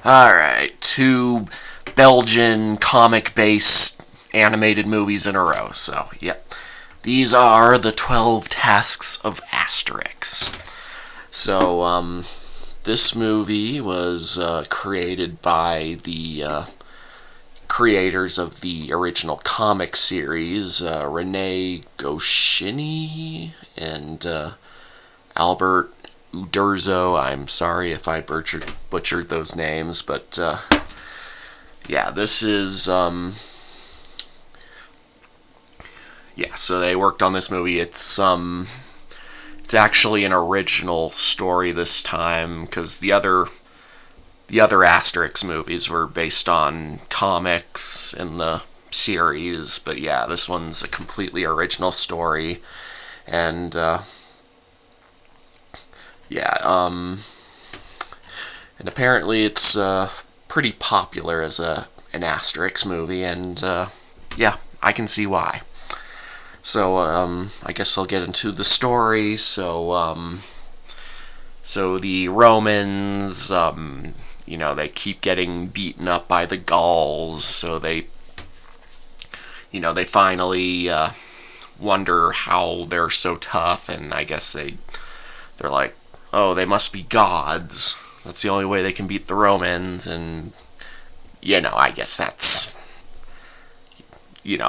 Alright, two Belgian comic-based animated movies in a row. So, yep. These are the 12 Tasks of Asterix. So, this movie was created by the creators of the original comic series, Rene Goscinny and Albert Uderzo. I'm sorry if I butchered those names, but yeah, this is yeah. So they worked on this movie. It's actually an original story this time because the other Asterix movies were based on comics in the series, but yeah, this one's a completely original story, and yeah, and apparently it's pretty popular as an Asterix movie, and yeah, I can see why. So I guess I'll get into the story. So the Romans, they keep getting beaten up by the Gauls, so they finally wonder how they're so tough, and I guess they're like, oh, they must be gods. That's the only way they can beat the Romans, and I guess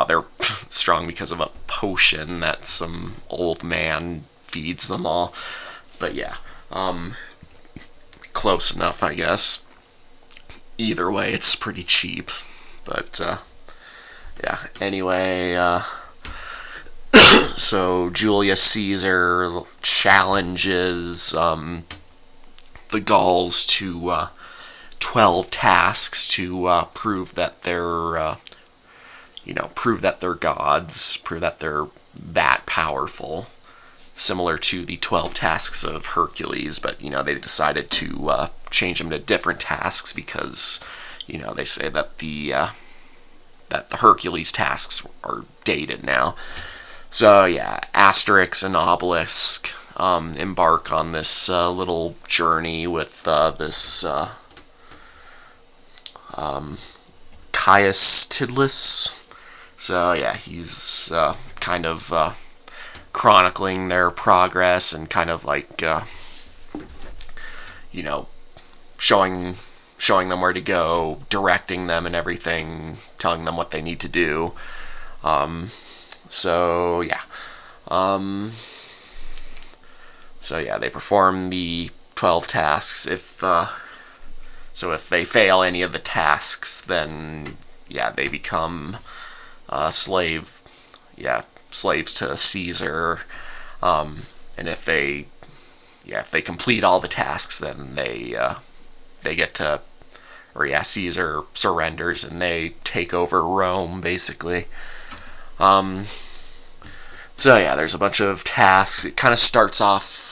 they're strong because of a potion that some old man feeds them all. But yeah, close enough, I guess. Either way, it's pretty cheap. But yeah, anyway, so Julius Caesar challenges the Gauls to 12 tasks to prove that they're gods, prove that they're that powerful, similar to the 12 tasks of Hercules, but they decided to change them to different tasks because they say that the Hercules tasks are dated now. So yeah, Asterix and Obelisk embark on this little journey with this Caius Tidless. So yeah, he's kind of chronicling their progress and kind of like showing them where to go, directing them and everything, telling them what they need to do. So yeah. They perform the 12 tasks. If they fail any of the tasks, then they become slaves to Caesar. And if they complete all the tasks, then they get to, Caesar surrenders and they take over Rome, basically. So yeah, there's a bunch of tasks. It kind of starts off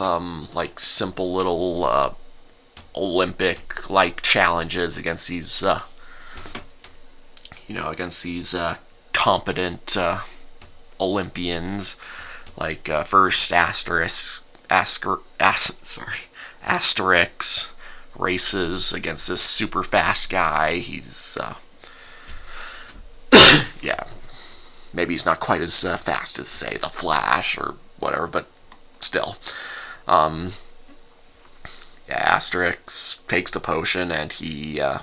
like simple little Olympic-like challenges against these, competent Olympians. Like first Asterix races against this super fast guy. He's yeah, maybe he's not quite as fast as, say, the Flash or whatever, but still. Asterix takes the potion and he I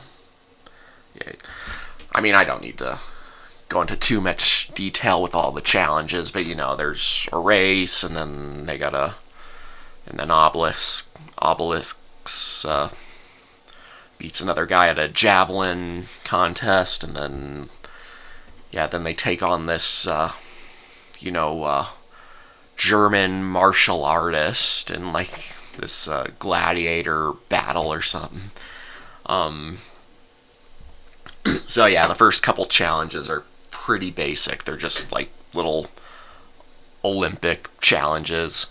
don't need to go into too much detail with all the challenges, but there's a race, and then Obelix beats another guy at a javelin contest, and then they take on this German martial artist in like this gladiator battle or something. So yeah, the first couple challenges are pretty basic. They're just like little Olympic challenges.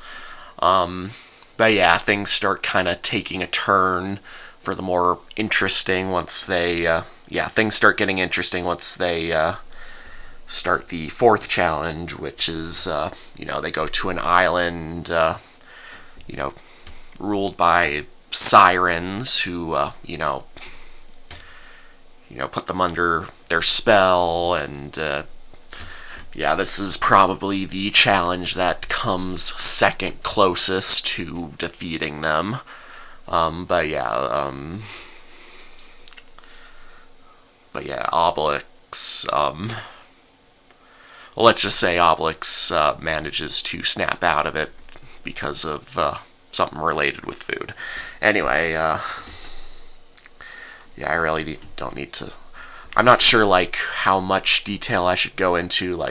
But yeah, things start kind of taking a turn for the more interesting once things start getting interesting once they start the fourth challenge, which is they go to an island ruled by sirens who put them under their spell, and yeah, this is probably the challenge that comes second closest to defeating them. But yeah, Obelix. Well, let's just say Obelix manages to snap out of it because of something related with food. Anyway, yeah, I really don't need to. I'm not sure how much detail I should go into.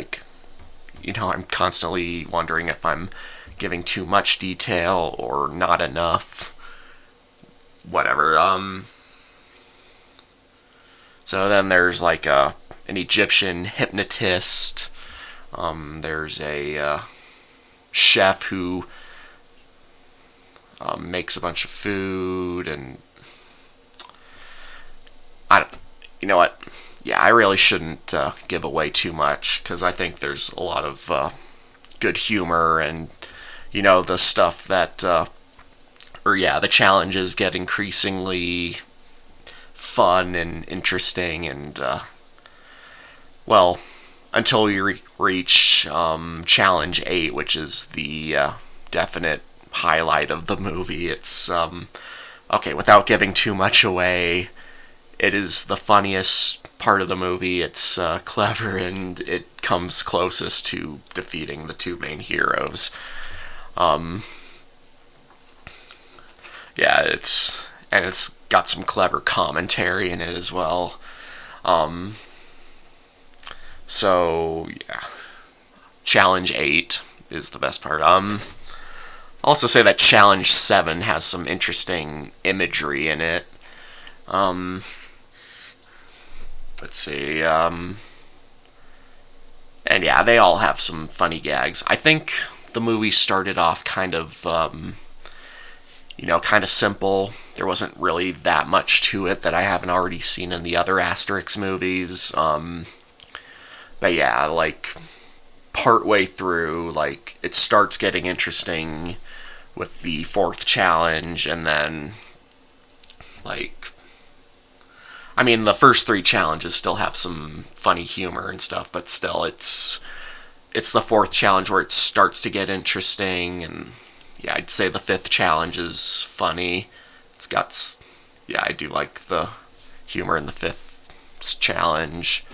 I'm constantly wondering if I'm giving too much detail or not enough. Whatever. So then there's an Egyptian hypnotist. There's a chef who makes a bunch of food, and I don't. You know what? Yeah, I really shouldn't give away too much, because I think there's a lot of good humor, and the stuff that, the challenges get increasingly fun and interesting, and until you reach challenge 8, which is the definite highlight of the movie. It's okay, without giving too much away, it is the funniest part of the movie. It's clever, and it comes closest to defeating the two main heroes. Yeah, it's got some clever commentary in it as well. So yeah, challenge 8 is the best part. I'll also say that challenge 7 has some interesting imagery in it. Let's see. And yeah, they all have some funny gags. I think the movie started off kind of simple. There wasn't really that much to it that I haven't already seen in the other Asterix movies. But yeah, partway through, it starts getting interesting with the 4th challenge, and then, the first 3 challenges still have some funny humor and stuff, but still, it's the 4th challenge where it starts to get interesting, and yeah, I'd say the 5th challenge is funny. I do like the humor in the 5th challenge.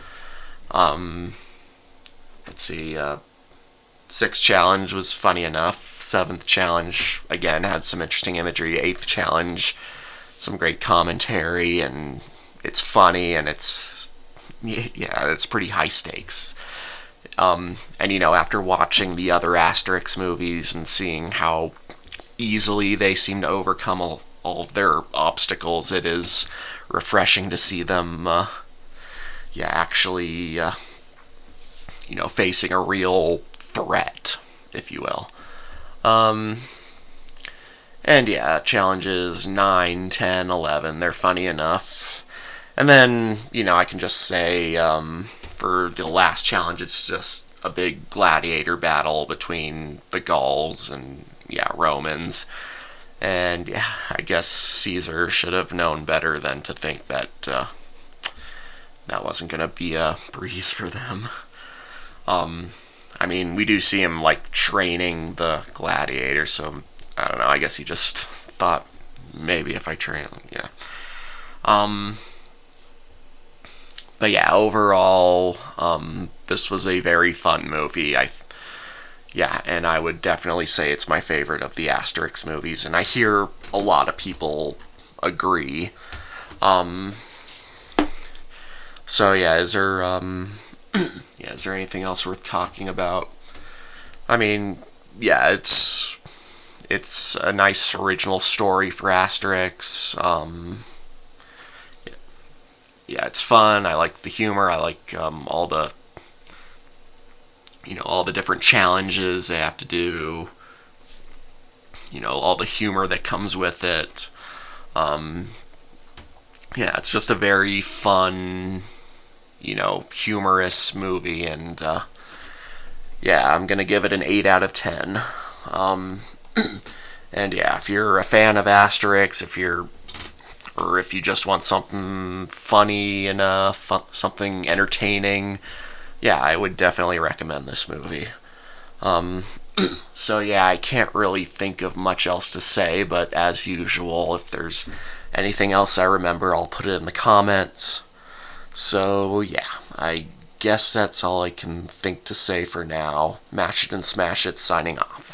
Let's see, 6th challenge was funny enough. 7th challenge, again, had some interesting imagery. 8th challenge, some great commentary, and it's funny, and it's pretty high stakes. And after watching the other Asterix movies and seeing how easily they seem to overcome all of their obstacles, it is refreshing to see them, actually, facing a real threat, if you will. And yeah, challenges 9, 10, 11, they're funny enough. And then, I can just say, for the last challenge, it's just a big gladiator battle between the Gauls and, Romans. And, yeah, I guess Caesar should have known better than to think that that wasn't going to be a breeze for them. We do see him, training the gladiator, so, I don't know, I guess he just thought, maybe if I train him, yeah. But yeah, overall, this was a very fun movie. And I would definitely say it's my favorite of the Asterix movies, and I hear a lot of people agree. So yeah, is there anything else worth talking about? It's a nice original story for Asterix. It's fun. I like the humor. I like all the different challenges they have to do. All the humor that comes with it. It's just a very fun, humorous movie, and I'm gonna give it an 8 out of 10. And yeah, if you're a fan of Asterix, if you're or if you just want something funny and something entertaining, yeah, I would definitely recommend this movie. So yeah, I can't really think of much else to say, but as usual, if there's anything else I remember, I'll put it in the comments. So yeah, I guess that's all I can think to say for now. Match it and smash it, signing off.